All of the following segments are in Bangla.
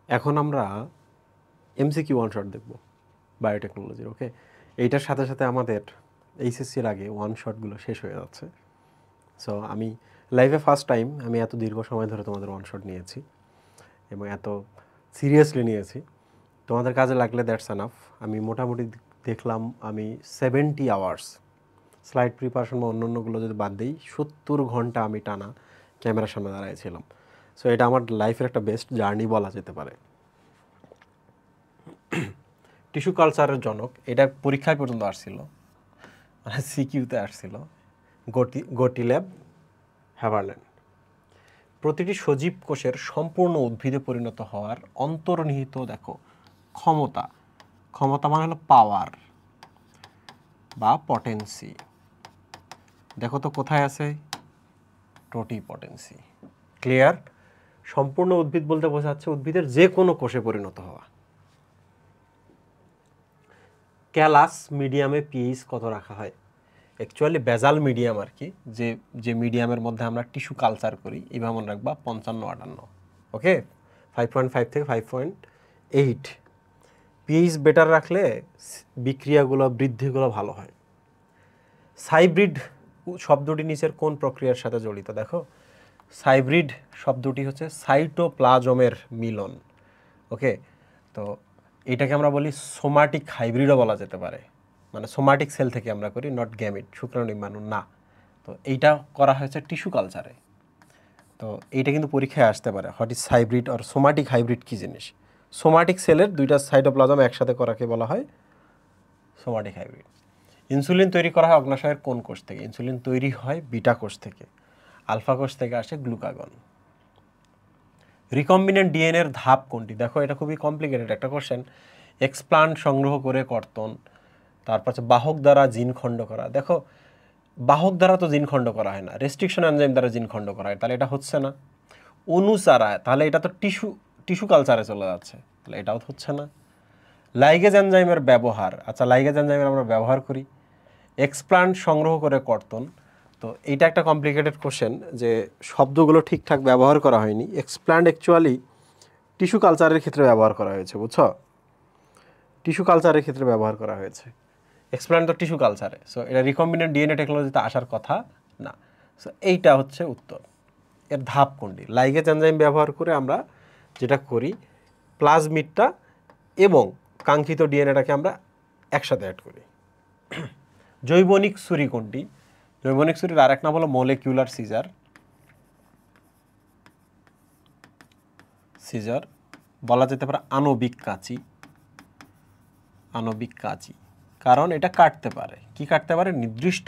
এখন আমরা এমসিকিউ ওয়ান শট দেখব বায়োটেকনোলজির। ওকে, এইটার সাথে সাথে আমাদের এইচএসসির আগে ওয়ান শটগুলো শেষ হয়ে যাচ্ছে। সো আমি লাইফে ফার্স্ট টাইম আমি এত দীর্ঘ সময় ধরে তোমাদের ওয়ান শট নিয়েছি এবং এত সিরিয়াসলি নিয়েছি। তোমাদের কাজে লাগলে দ্যাটস এনাফ। আমি মোটামুটি দেখলাম আমি 70 আওয়ার্স স্লাইড প্রিপারেশন বা অন্যান্যগুলো যদি বাদ দিই 70 ঘন্টা আমি টানা ক্যামেরার সামনে দাঁড়াইছিলাম। সো এটা আমার লাইফের একটা বেস্ট জার্নি বলা যেতে পারে। টিস্যু কালচারের জনক এটা পরীক্ষায় পর্যন্ত আসছিল, মানে সিকিউতে আসছিল, গটিল্যাব হ্যাভারল্যান্ড। প্রতিটি সজীব কোষের সম্পূর্ণ উদ্ভিদে পরিণত হওয়ার অন্তর্নিহিত দেখো ক্ষমতা, ক্ষমতা মানে হলো পাওয়ার বা পটেন্সি। দেখো তো কোথায় আছে, টোটিপটেন্সি। ক্লিয়ার? সম্পূর্ণ উদ্ভিদ বলতে বোঝাচ্ছে উদ্ভিদের যে কোনো কোষে পরিণত হওয়া। ক্যালাস মিডিয়ামে পিএইচ কত রাখা হয়? অ্যাকচুয়ালি বেজাল মিডিয়াম আর কি, যে যে মিডিয়ামের মধ্যে আমরা টিস্যু কালচার করি, এইভাবে মনে রাখবা 55-58। ওকে, 5.5 থেকে 5.8। পিএইচ বেটার রাখলে বিক্রিয়াগুলো বৃদ্ধিগুলো ভালো হয়। সাইব্রিড শব্দটি নিচের কোন প্রক্রিয়ার সাথে জড়িত? দেখো, সাইব্রিড শব্দটি হচ্ছে সাইটোপ্লাজমের মিলন। ওকে, তো এটাকে আমরা বলি সোমাটিক হাইব্রিডও বলা যেতে পারে, মানে সোমাটিক সেল থেকে আমরা করি, নট গ্যামিট, শুক্রাণু নির্মাণ না। তো এইটা করা হয়েছে টিস্যু কালচারে। তো এইটা কিন্তু পরীক্ষায় আসতে পারে, হোয়াট ইজ হাইব্রিড আর সোমাটিক হাইব্রিড কী জিনিস। সোমাটিক সেলের দুইটা সাইটোপ্লাজম একসাথে করাকে বলা হয় সোমাটিক হাইব্রিড। ইনসুলিন তৈরি করা হয় অগ্নাশয়ের কোন কোষ থেকে? ইনসুলিন তৈরি হয় বিটা কোষ থেকে। আলফা কোষ থেকে আসে গ্লুকাগন। রিকম্বিনেন্ট ডিএনএর ধাপ কোনটি? দেখো, এটা খুবই কমপ্লিকেটেড একটা কোশ্চেন। এক্সপ্লান্ট সংগ্রহ করে কর্তন, তারপর হচ্ছে বাহক দ্বারা জিন খণ্ড করা। দেখো, বাহক দ্বারা তো জিন খণ্ড করা হয় না, রেস্ট্রিকশন এনজাইম দ্বারা জিন খণ্ড করা হয়, তাহলে এটা হচ্ছে না। অনুচারায়, তাহলে এটা তো টিস্যু কালচারে চলে যাচ্ছে, তাহলে এটাও হচ্ছে না। লাইগেজ এনজাইমের ব্যবহার, আচ্ছা লাইগেজ এনজাইমের আমরা ব্যবহার করি। এক্সপ্লান্ট সংগ্রহ করে কর্তন, তো এইটা একটা কমপ্লিকেটেড কোশ্চেন যে শব্দগুলো ঠিকঠাক ব্যবহার করা হয়নি। এক্সপ্লান্ট অ্যাকচুয়ালি টিস্যু কালচারের ক্ষেত্রে ব্যবহার করা হয়েছে, বুঝছো? টিস্যু কালচারের ক্ষেত্রে ব্যবহার করা হয়েছে, এক্সপ্লান্ট তো টিস্যু কালচারে। সো এটা রিকম্বিনেন্ট ডিএনএ টেকনোলজিতে আসার কথা না। সো এইটা হচ্ছে উত্তর। এর ধাপ কোনটি? লাইগেজ এনজাইম ব্যবহার করে আমরা যেটা করি, প্লাজমিডটা এবং কাঙ্ক্ষিত ডিএনএটাকে আমরা একসাথে অ্যাড করি। জৈবনিক ছুরি কোনটি? জৈবনিক ছুরির আরেক নাম হলো মলিকিউলার সিজার। সিজার বলা যেতে পারে আণবিক কাঁচি। আণবিক কাঁচি, কারণ এটা কাটতে পারে। কি কাটতে পারে? নির্দিষ্ট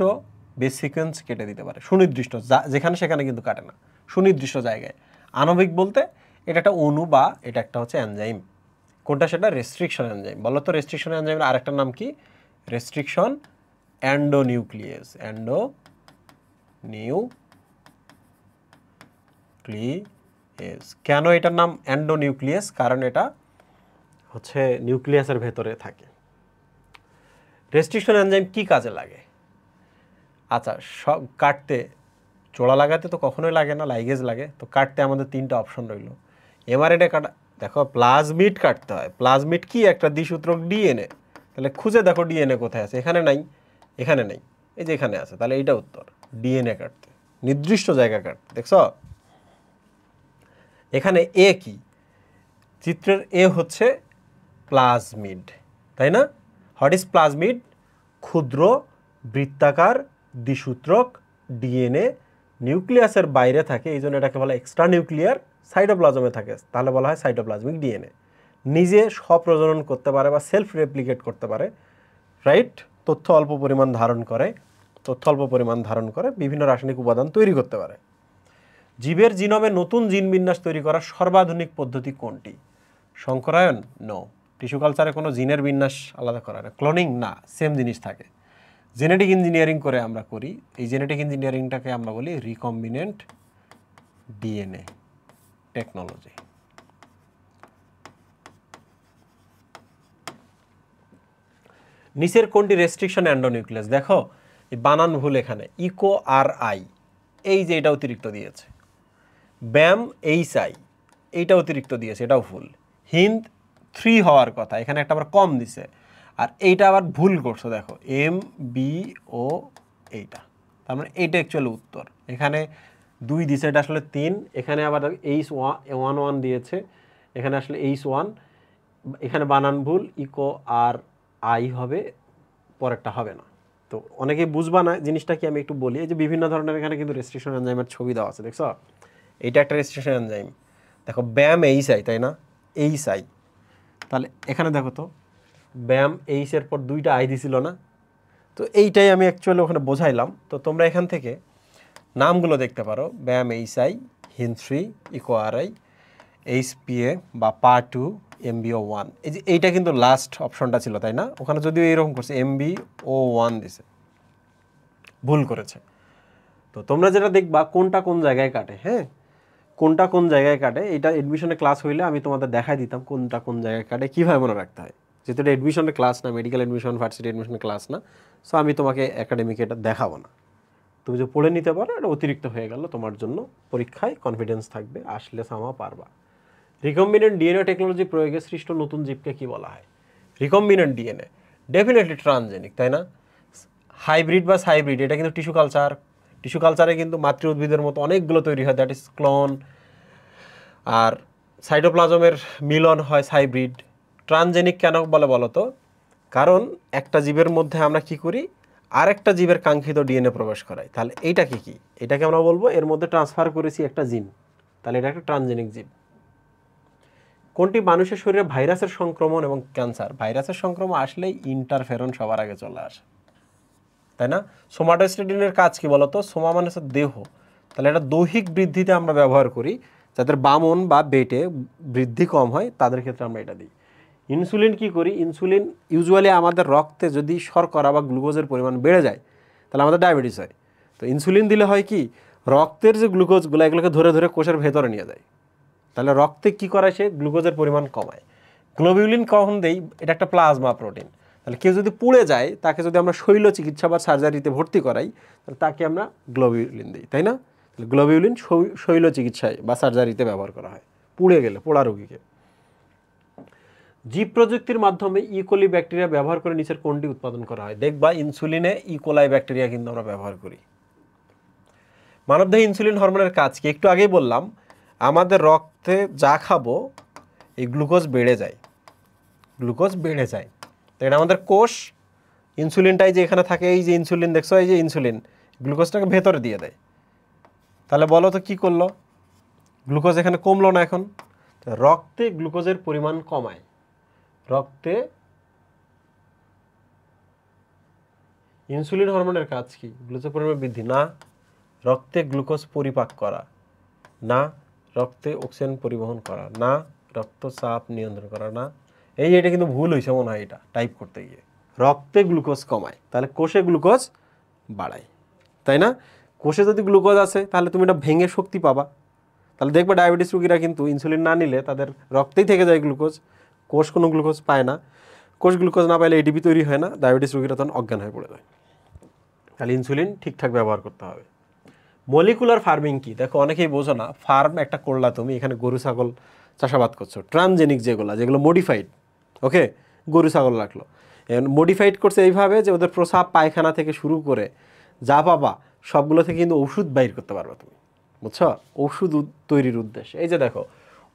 বেস সিকোয়েন্স কেটে দিতে পারে, সুনির্দিষ্ট, যেখানে সেখানে কিন্তু কাটে না, সুনির্দিষ্ট জায়গায়। আণবিক বলতে এটা একটা অণু বা এটা একটা হচ্ছে এনজাইম। কোনটা সেটা? Restriction enzyme. বলো তো রেস্ট্রিকশন এনজাইমের আরেকটা নাম কি? রেস্ট্রিকশন এন্ডোনিউক্লিয়েস। এন্ডোনিউক্লিয়েস। কেন এটার নাম এন্ডোনিউক্লিয়াস? কারণ এটা হচ্ছে নিউক্লিয়াসের ভেতরে থাকে। রেস্ট্রিকশন এনজাইম কি কাজে লাগে? আচ্ছা, সব কাটতে, চোড়া লাগাতে তো কখনোই লাগে না, লাইগেজ লাগে। তো কাটতে আমাদের তিনটা অপশন রইল। এমআরএনএ কাটা, দেখো প্লাজমিড কাটতে হয়। প্লাজমিড কি? একটা দ্বিসূত্রক ডিএনএ। তাহলে খুঁজে দেখো ডিএনএ কোথায় আছে। এখানে নাই, এখানে নেই, এই যে এখানে আছে। তাহলে এইটা উত্তর, ডিএনএ কাটতে নির্দিষ্ট জায়গা কাটতে। দেখছ এখানে এ কি? চিত্রের এ হচ্ছে প্লাজমিড, তাই না? What is plasmid? ক্ষুদ্র বৃত্তাকার দ্বিসূত্রক ডিএনএ, নিউক্লিয়াসের বাইরে থাকে, এই জন্য এটাকে বলা এক্সট্রা নিউক্লিয়ার। সাইটোপ্লাজমে থাকে, তাহলে বলা হয় সাইটোপ্লাজমিক ডিএনএ। নিজে স্বপ্রজনন করতে পারে বা সেলফ রেপ্লিকেট করতে পারে, রাইট? তথ্য অল্প পরিমাণ ধারণ করে বিভিন্ন রাসায়নিক উপাদান তৈরি করতে পারে। জীবের জিনোমে নতুন জিন বিন্যাস তৈরি করার সর্বাধুনিক পদ্ধতি কোনটি? সংকরায়ন? নো। টিস্যু কালচারে কোনো জিনের বিন্যাস আলাদা করা না। ক্লোনিং? না, সেম জিনিস থাকে। জেনেটিক ইঞ্জিনিয়ারিং করে আমরা করি, এই জেনেটিক ইঞ্জিনিয়ারিংটাকে আমরা বলি রিকম্বিনেন্ট ডিএনএ টেকনোলজি। নিচের কোনটি রেস্ট্রিকশন এন্ডোনিউক্লিয়াস? দেখো এই বানান ভুল এখানে, ইকো আর আই, এই যে এটা অতিরিক্ত দিয়েছে। ব্যাম এইচ আই, এইটা অতিরিক্ত দিয়েছে, এটাও ভুল। হিন্দ 3 হওয়ার কথা, এখানে একটা আবার কম দিছে, আর এইটা আবার ভুল করছো, দেখো MBO এইটা, তার মানে এইটা অ্যাকচুয়ালি উত্তর। এখানে 2 দিছে, এটা আসলে 3, এখানে আবার H11 দিয়েছে, এখানে আসলে H1, এখানে বানান ভুল, ইকো আর আই হবে, পরেরটা হবে না। তো অনেকেই বুঝবা না জিনিসটা কি, আমি একটু বলি। এই যে বিভিন্ন ধরনের এখানে কিন্তু রেস্ট্রিকশন এনজাইমের ছবি দেওয়া আছে, দেখছো? এইটা একটা রেস্ট্রিকশন এনজাইম, দেখো ব্যাম এইচআই, তাই না? এইচআই, তাহলে এখানে দেখো তো ব্যাম এইচের পর 2টা আই দিছিল না? তো এইটাই আমি অ্যাকচুয়ালি ওখানে বোঝাইলাম। তো তোমরা এখান থেকে নামগুলো দেখতে পারো, ব্যাম এইচআই, হিন3, ইকো আরআই, HPA বা পা2, MBO1। এই যে এইটা কিন্তু লাস্ট অপশনটা ছিল, তাই না? ওখানে যদিও এইরকম করছে MBO1 দিছে, ভুল করেছে। তো তোমরা যেটা দেখবা কোনটা কোন জায়গায় কাটে, হ্যাঁ, কোনটা কোন জায়গায় কাটে, এটা এডমিশনের ক্লাস হইলে আমি তোমাদের দেখাই দিতাম কোনটা কোন জায়গায় কাটে, কীভাবে মনে রাখতে হয়। যেহেতু এটা এডমিশনের ক্লাস না, মেডিকেল এডমিশন, ভার্সিটি এডমিশনের ক্লাস না, সো আমি তোমাকে একাডেমিকে এটা দেখাবো না। তুমি যে পড়ে নিতে পারো, এটা অতিরিক্ত হয়ে গেল তোমার জন্য, পরীক্ষায় কনফিডেন্স থাকবে, আসলে সামা পারবা। রিকম্বিনেন্ট ডিএনএ টেকনোলজি প্রয়োগে সৃষ্ট নতুন জীবকে কি বলা হয়? রিকম্বিনেন্ট ডিএনএ ডেফিনেটলি ট্রান্সজেনিক, তাই না? হাইব্রিড বা সাইব্রিড, এটা কিন্তু টিস্যু কালচার, টিস্যু কালচারে কিন্তু মাতৃ উদ্ভিদের মতো অনেকগুলো তৈরি হয়, দ্যাট ইজ ক্লোন, আর সাইটোপ্লাজমের মিলন হয় সাইব্রিড। ট্রান্সজেনিক কেন বলে বলো তো? কারণ একটা জীবের মধ্যে আমরা কি করি, আরেকটা জীবের কাঙ্ক্ষিত ডিএনএ প্রবেশ করাই। তাহলে এইটা কি, এটাকে আমরা বলবো এর মধ্যে ট্রান্সফার করেছি একটা জিন, তাহলে এটা একটা ট্রান্সজেনিক জীব। কোনটি মানুষের শরীরে ভাইরাসের সংক্রমণ এবং ক্যান্সার? ভাইরাসের সংক্রমণ আসলেই ইন্টারফেরন সবার আগে চলে আসে, তাই না? সোমাটোস্টেটিনের কাজ কি বলতো? সোমা মানে হচ্ছে দেহ, তাহলে এটা দৈহিক বৃদ্ধিতে আমরা ব্যবহার করি, যাদের বামন বা বেটে বৃদ্ধি কম হয় তাদের ক্ষেত্রে আমরা এটা দিই। ইনসুলিন কি করি? ইনসুলিন ইউজুয়ালি আমাদের রক্তে যদি শর্করা বা গ্লুকোজের পরিমাণ বেড়ে যায় তাহলে আমাদের ডায়াবেটিস হয়। তো ইনসুলিন দিলে হয় কি, রক্তের যে গ্লুকোজগুলো এগুলোকে ধরে ধরে কোষের ভেতরে নিয়ে যায়, তাহলে রক্তে কি করায়, সে গ্লুকোজের পরিমাণ কমায়। গ্লোবিউলিন কখন দেই? এটা একটা প্লাজমা প্রোটিন, তাহলে কেউ যদি পুড়ে যায় তাকে যদি আমরা শৈল চিকিৎসা বা সার্জারিতে ভর্তি করাই তাহলে তাকে আমরা গ্লোবিউলিন দিই, তাই না? তাহলে গ্লোবিউলিন শৈল চিকিৎসায় বা সার্জারিতে ব্যবহার করা হয় পুড়ে গেলে, পোড়া রোগীকে। জীব প্রযুক্তির মাধ্যমে ইকোলি ব্যাকটেরিয়া ব্যবহার করে নিচের কোনটি উৎপাদন করা হয়? দেখবা ইনসুলিনে ইকোলাই ব্যাকটেরিয়া কিন্তু আমরা ব্যবহার করি। মানবদেহে ইনসুলিন হরমোনের কাজ কি? একটু আগেই বললাম, আমাদের রক্তে যা খাবো এই গ্লুকোজ বেড়ে যায়, গ্লুকোজ বেড়ে যায়। তো এটা আমাদের কোষ ইনসুলিনটাই যে এখানে থাকে, এই যে ইনসুলিন দেখছো, এই যে ইনসুলিন গ্লুকোজটাকে ভেতরে দিয়ে দেয়। তাহলে বলো তো কি করলো? গ্লুকোজ এখানে কমলো না, এখন রক্তে গ্লুকোজের পরিমাণ কমায়। রক্তে ইনসুলিন হরমোনের কাজ কি? গ্লুকোজের পরিমাণ বৃদ্ধি না, রক্তে গ্লুকোজ পরিপাক করা না, রক্তে অক্সিজেন পরিবহন করা না, রক্তচাপ নিয়ন্ত্রণ করা না। এটা কিন্তু ভুল হয়েছে মনে হয়, এটা টাইপ করতে গিয়ে। রক্তে গ্লুকোজ কমায়, তাহলে কোষে গ্লুকোজ বাড়ায়, তাই না? কোষে যদি গ্লুকোজ আছে তাহলে তুমি এটা ভেঙে শক্তি পাবা। তাহলে দেখবে ডায়াবেটিস রোগীরা কিন্তু ইনসুলিন না নিলে তাদের রক্তেই থেকে যায় গ্লুকোজ, কোষ কোনো গ্লুকোজ পায় না। কোষ গ্লুকোজ না পাইলে এডিপি তৈরি হয় না, ডায়াবেটিস রোগীরা তখন অজ্ঞান হয়ে পড়ে যায়। তাহলে ইনসুলিন ঠিকঠাক ব্যবহার করতে হবে। মলিকুলার ফার্মিং কি? দেখো অনেকেই বোঝো না, ফার্ম একটা করলা তুমি, এখানে গরু ছাগল চাষাবাদ করছো, ট্রান্সজেনিক যেগুলো মডিফাইড, ওকে, গরু ছাগল রাখলো, মডিফাইড করছে এইভাবে যে ওদের প্রসাব পায়খানা থেকে শুরু করে যা পাবা সবগুলো থেকে কিন্তু ওষুধ বাইর করতে পারবে তুমি, বুঝছো? ওষুধ তৈরির উদ্দেশ্যে। এই যে দেখো,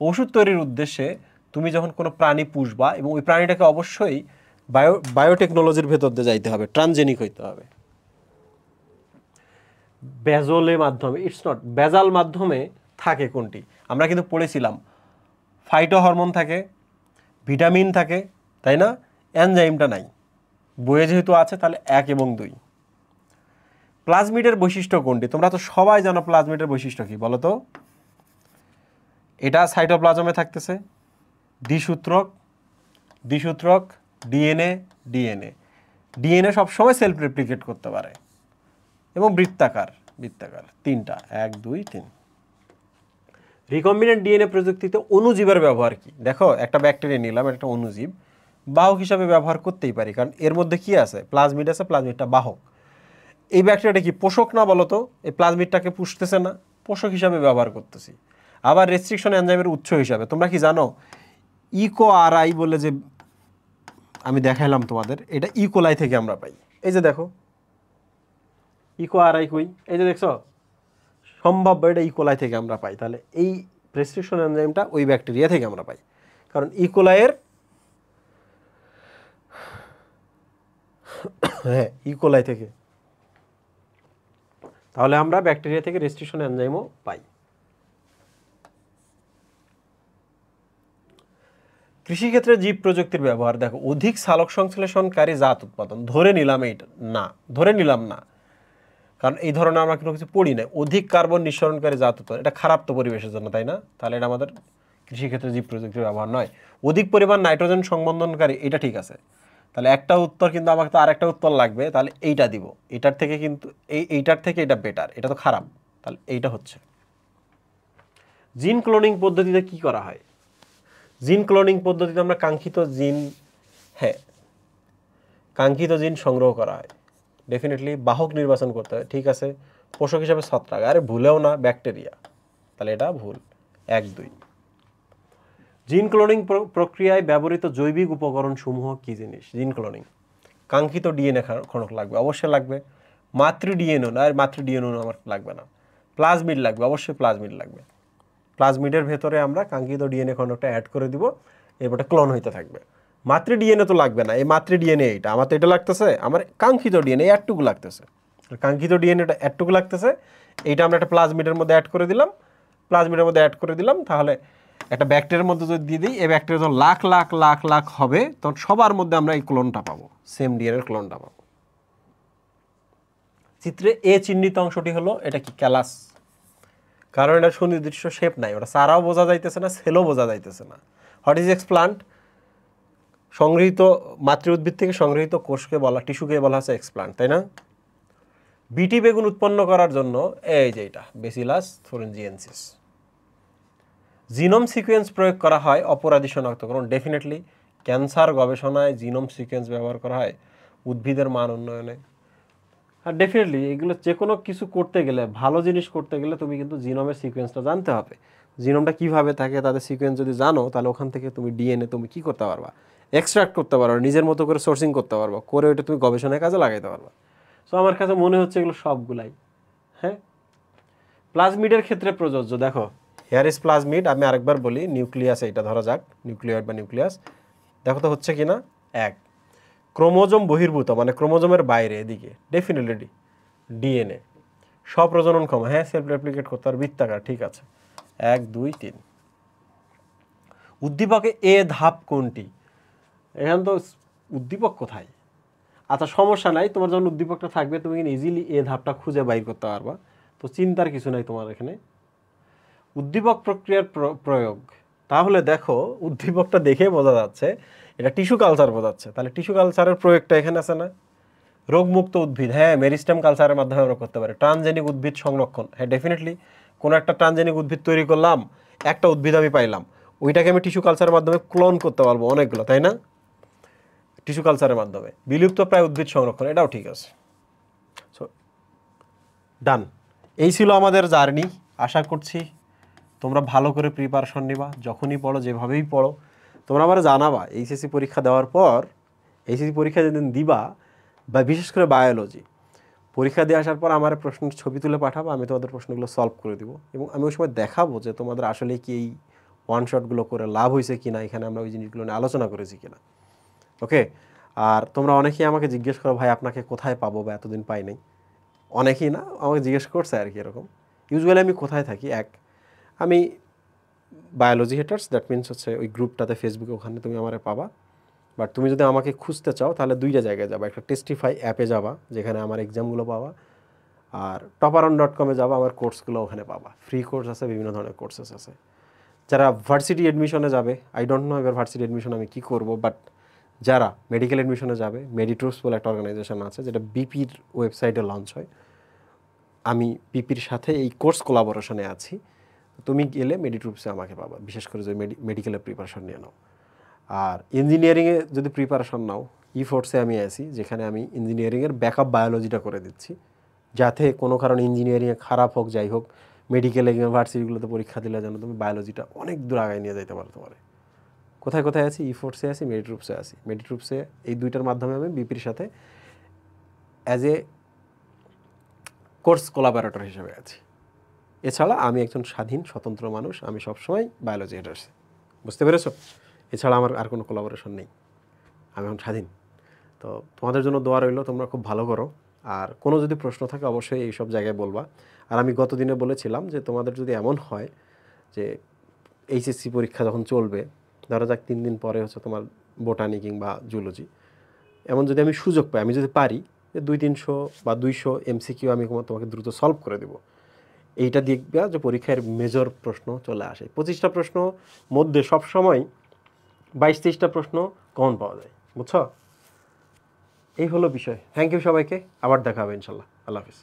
ওষুধ তৈরির উদ্দেশ্যে তুমি যখন কোনো প্রাণী পুষবা এবং ওই প্রাণীটাকে অবশ্যই বায়োটেকনোলজির ভেতর দিয়ে যাইতে হবে, ট্রান্সজেনিক হইতে হবে। বেজলের মাধ্যমে, ইটস নট, বেজাল মাধ্যমে থাকে কোনটি? আমরা কিন্তু পড়েছিলাম ফাইটো হরমোন থাকে, ভিটামিন থাকে, তাই না? এনজাইমটা নাই, বইয়ে যেহেতু আছে তাহলে 1 এবং 2। প্লাজমিডের বৈশিষ্ট্য কোনটি? তোমরা তো সবাই জানো প্লাজমিডের বৈশিষ্ট্য কি বলো তো? এটা সাইটোপ্লাজমে থাকতেছে, দ্বিসূত্রক, দ্বিসূত্রক, ডিএনএ, ডিএনএ, ডিএনএ সবসময় সেলফ রেপ্লিকেট করতে পারে, এবং বৃত্তাকার, বৃত্তাকার, 3টা, 1 2 3। রিকম্বিনেন্ট ডিএনএ প্রযুক্তিতে অণুজীবের ব্যবহার কি? দেখো একটা ব্যাকটেরিয়া নিলাম, একটা অণুজীব, বাহক হিসাবে ব্যবহার করতেই পারি, কারণ এর মধ্যে কি আছে? প্লাজমিড আছে, প্লাজমিডটা বাহক। এই ব্যাকটেরিয়াটা কি পোষক না বলো তো? এই প্লাজমিডটাকে পুষতেছে না, পোষক হিসাবে ব্যবহার করতেছি। আবার রেস্ট্রিকশন এনজাইমের উৎস হিসাবে তোমরা কি জানো ইকো আর আই বলে যে আমি দেখাইলাম তোমাদের, এটা ইকোলাই থেকে আমরা পাই। এই যে দেখো ইকো আর আই কই, এই যে দেখছো, সম্ভাব্য এটা ইকোলাই থেকে আমরা পাই। তাহলে এই প্রেসক্রিপশন এনজাইমটা ওই ব্যাকটেরিয়া থেকে আমরা পাই, কারণ ইকোলাইয়ের হ্যাঁ ইকোলাই থেকে। তাহলে আমরা ব্যাকটেরিয়া থেকে রেস্ট্রিকশন এনজাইমও পাই। কৃষিক্ষেত্রে জীব প্রযুক্তির ব্যবহার দেখো, অধিক সালোক সংশ্লেষণকারী জাত উৎপাদন, ধরে নিলাম এইটা না, ধরে নিলাম না, কারণ এই ধরনের আমরা কোনো কিছু পড়ি না। অধিক কার্বন নিঃসরণকারী জাত উৎপাদন, এটা খারাপ তো পরিবেশের জন্য, তাই না? তাহলে এটা আমাদের কৃষিক্ষেত্রে জীব প্রযুক্তির ব্যবহার নয়। অধিক পরিমাণ নাইট্রোজেন সংবন্ধনকারী, এটা ঠিক আছে। তাহলে একটা উত্তর, কিন্তু আমাকে তো আরেকটা উত্তর লাগবে, তাহলে এইটা দিব। এটার থেকে কিন্তু এইটার থেকে এটা বেটার, এটা তো খারাপ, তাহলে এইটা হচ্ছে। জিন ক্লোনিং পদ্ধতিতে কি করা হয়? জিন ক্লোনিং পদ্ধতিতে আমরা কাঙ্ক্ষিত জিন, হ্যাঁ কাঙ্ক্ষিত জিন সংগ্রহ করা হয়। ডেফিনেটলি বাহক নির্বাচন করতে হয়, ঠিক আছে। পোষক হিসাবে ছত্রাক, আরে ভুলেও না ব্যাকটেরিয়া, তাহলে এটা ভুল। 1-2। জিন ক্লোনিং প্রক্রিয়ায় ব্যবহৃত জৈবিক উপকরণ সমূহ কি জিনিস? জিন ক্লোনিং কাঙ্ক্ষিত ডিএনএ ক্ষণক লাগবে, অবশ্যই লাগবে। মাতৃ ডিএনএ না, আর মাতৃ ডিএনএ আমার লাগবে না। প্লাজমিড লাগবে, অবশ্যই প্লাজমিড লাগবে। প্লাজমিডের ভেতরে আমরা কাঙ্ক্ষিত ডিএনএ খণ্ডকটা অ্যাড করে দিব, এরপরে ক্লোন হইতে থাকবে। মাতৃ ডিএনএ তো লাগবে না, এই মাতৃ ডিএনএ এইটা আমার তো এটা লাগতেছে, আমার কাঙ্ক্ষিত ডিএনএ এতটুকু লাগতেছে, কাঙ্ক্ষিত ডিএনএটা এতটুকু লাগতেছে, এইটা আমরা একটা প্লাজমিডের মধ্যে অ্যাড করে দিলাম, প্লাজমিডের মধ্যে অ্যাড করে দিলাম। তাহলে একটা ব্যাকটেরিয়ার মধ্যে যদি দিয়ে দিই, এই ব্যাকটেরিয়া যখন লাখ লাখ লাখ লাখ হবে, তখন সবার মধ্যে আমরা এই ক্লোনটা পাবো, সেম ডিএনএর ক্লোনটা পাবো। চিত্রে এ চিহ্নিত অংশটি হলো, এটা কি ক্যালাস, কারণ এটা সুনির্দিষ্ট শেপ নাই, ওটা সারাও বোঝা যাইতেছে না, সেলও বোঝা যাইতেছে না। What is explant? সংগৃহীত মাতৃ উদ্ভিদ থেকে সংগৃহীত কোষকে বলা, টিস্যুকে বলা হচ্ছে এক্সপ্লান্ট, তাই না? বিটি বেগুন উৎপন্ন করার জন্য এই যে এটা বেসিলাস থুরিনজিয়েন্সিস। জিনোম সিকোয়েন্স প্রয়োগ করা হয় অপরাধী শনাক্তকরণ, ডেফিনেটলি ক্যান্সার গবেষণায় জিনোম সিকোয়েন্স ব্যবহার করা হয় উদ্ভিদের মান উন্নয়নে। আর ডেফিনেটলি এগুলো যে কোনো কিছু করতে গেলে, ভালো জিনিস করতে গেলে তুমি কিন্তু জিনোমের সিকোয়েন্সটা জানতে হবে। জিনোমটা কীভাবে থাকে, তাদের সিকোয়েন্স যদি জানো, তাহলে ওখান থেকে তুমি ডিএনএ তুমি কী করতে পারবা, এক্সট্রাক্ট করতে পারবা, নিজের মতো করে সোর্সিং করতে পারবা, করে ওইটা তুমি গবেষণায় কাজে লাগাইতে পারবা। সো আমার কাছে মনে হচ্ছে এগুলো সবগুলাই হ্যাঁ। প্লাজমিডের ক্ষেত্রে প্রযোজ্য, দেখো হেয়ার ইজ প্লাজমিড, আমি আরেকবার বলি, নিউক্লিয়াস এইটা ধরা যাক, নিউক্লিয়য়েড বা নিউক্লিয়াস, দেখো তো হচ্ছে কি না। 1 ক্রোমোজোম বহির্ভূত, মানে ক্রোমোজোমের বাইরে, এদিকে ডেফিনেটলি ডিএনএ, স্বপ্রজননক্ষম, হ্যাঁ সেলফ রেপ্লিকেট করতে আর বৃত্তাকার, ঠিক আছে। 1 2 3। উদ্দীপকে এ ধাপ কোনটি? এখানে তো উদ্দীপক কোথায়? আচ্ছা সমস্যা নাই, তোমার যখন উদ্দীপকটা থাকবে তুমি কিন্তু ইজিলি এ ধাপটা খুঁজে বাইর করতে পারবা, তো চিন্তার কিছু নাই তোমার এখানে। উদ্দীপক প্রক্রিয়ার প্রয়োগ, তাহলে দেখো উদ্দীপকটা দেখে বোঝা যাচ্ছে এটা টিস্যু কালচার বোঝাচ্ছে, তাহলে টিস্যু কালচারের প্রয়োগটা এখানে আছে না। রোগমুক্ত উদ্ভিদ, হ্যাঁ মেরিস্টেম কালচারের মাধ্যমে আমরা করতে পারি। ট্রানজেনিক উদ্ভিদ সংরক্ষণ, হ্যাঁ ডেফিনেটলি কোনো একটা ট্রানজেনিক উদ্ভিদ তৈরি করলাম, একটা উদ্ভিদ আমি পাইলাম, ওইটাকে আমি টিস্যু কালচারের মাধ্যমে ক্লোন করতে পারবো অনেকগুলো, তাই না? টিস্যু কালচারের মাধ্যমে। বিলুপ্ত প্রায় উদ্ভিদ সংরক্ষণ, এটাও ঠিক আছে। সো ডান, এই ছিল আমাদের জার্নি। আশা করছি তোমরা ভালো করে প্রিপারেশন নিবা, যখনই পড়ো যেভাবেই পড়ো তোমরা আমার জানাবা। এইচএসসি পরীক্ষা দেওয়ার পর, এইচএসসি পরীক্ষা যেদিন দিবা, বা বিশেষ করে বায়োলজি পরীক্ষা দিয়ে আসার পর আমার প্রশ্নের ছবি তুলে পাঠাবো, আমি তোমাদের প্রশ্নগুলো সলভ করে দিব, এবং আমি ওই সময় দেখাবো যে তোমাদের আসলে কি এই ওয়ান শটগুলো করে লাভ হয়েছে কি না, এখানে আমরা ওই জিনিসগুলো নিয়ে আলোচনা করেছি কিনা। ওকে। আর তোমরা অনেকেই আমাকে জিজ্ঞেস করো, ভাই আপনাকে কোথায় পাবো, বা এতদিন পাই নাই। অনেকেই না, আমাকে জিজ্ঞেস করছে আর কি এরকম। ইউজুয়ালি আমি কোথায় থাকি, আমি বায়োলজি হেটার্স, দ্যাট মিনস হচ্ছে ওই গ্রুপটাতে ফেসবুকে, ওখানে তুমি আমারে পাবা। বাট তুমি যদি আমাকে খুঁজতে চাও তাহলে 2টা জায়গায় যাবা, একটা টেস্টিফাই অ্যাপে যাবা যেখানে আমার এক্সামগুলো পাবা, আর toparon.com-এ যাবা, আমার কোর্সগুলো ওখানে পাবা। ফ্রি কোর্স আছে, বিভিন্ন ধরনের কোর্সেস আছে। যারা ভার্সিটি অ্যাডমিশনে যাবে, আই ডোন্ট নো এবার ভার্সিটি অ্যাডমিশন আমি কী করবো, বাট যারা মেডিকেল অ্যাডমিশনে যাবে, মেডিট্রুপস বলে একটা অর্গানাইজেশন আছে যেটা বিপির ওয়েবসাইটে লঞ্চ হয়, আমি বিপির সাথে এই কোর্স কোলাবোরেশনে আছি। তুমি গেলে মেডিট্রুপসে আমাকে পাবা, বিশেষ করে যদি মেডিকেলের প্রিপারেশন নিয়ে নাও। আর ইঞ্জিনিয়ারিংয়ে যদি প্রিপারেশন নাও, ফোর্সে আমি আছি, যেখানে আমি ইঞ্জিনিয়ারিংয়ের ব্যাকআপ বায়োলজিটা করে দিচ্ছি, যাতে কোনো কারণে ইঞ্জিনিয়ারিংয়ে খারাপ হোক যাই হোক, মেডিকেল ইউনিভার্সিটিগুলোতে পরীক্ষা দিলে যেন তুমি বায়োলজিটা অনেক দূর আগায় নিয়ে যাইতে পারো তোমার। কোথায় কোথায় আছি, ই4সে আছি, মেডিট্রুপসে আছি। মেডিট্রুপসে এই দুইটার মাধ্যমে আমি বিপির সাথে অ্যাজ এ কোর্স কোলাবোরেটর হিসেবে আছি। এছাড়া আমি একজন স্বাধীন স্বতন্ত্র মানুষ, আমি সবসময় বায়োলজি হেডার্সে। বুঝতে পেরেছো? এছাড়া আমার আর কোনো কোলাবোরেশন নেই, আমি এখন স্বাধীন। তো তোমাদের জন্য দোয়া রইল, তোমরা খুব ভালো করো। আর কোনো যদি প্রশ্ন থাকে অবশ্যই এই সব জায়গায় বলবা। আর আমি গত দিনে বলেছিলাম যে তোমাদের যদি এমন হয় যে এইচএসসি পরীক্ষা যখন চলবে, ধরা যাক 3 দিন পরে হচ্ছে তোমার বোটানি কিংবা জুলজি, এমন যদি আমি সুযোগ পাই, আমি যদি পারি যে 200-300 বা 200 এমসিকিউ আমি তোমাকে দ্রুত সলভ করে দেবো, এইটা দেখবা যে পরীক্ষার মেজর প্রশ্ন চলে আসে। 25টা প্রশ্ন মধ্যে সবসময় 22-23টা প্রশ্ন কমন পাওয়া যায়। বুঝছো? এই হলো বিষয়। থ্যাংক ইউ সবাইকে, আবার দেখা হবে ইনশাল্লাহ। আল্লাহ হাফিজ।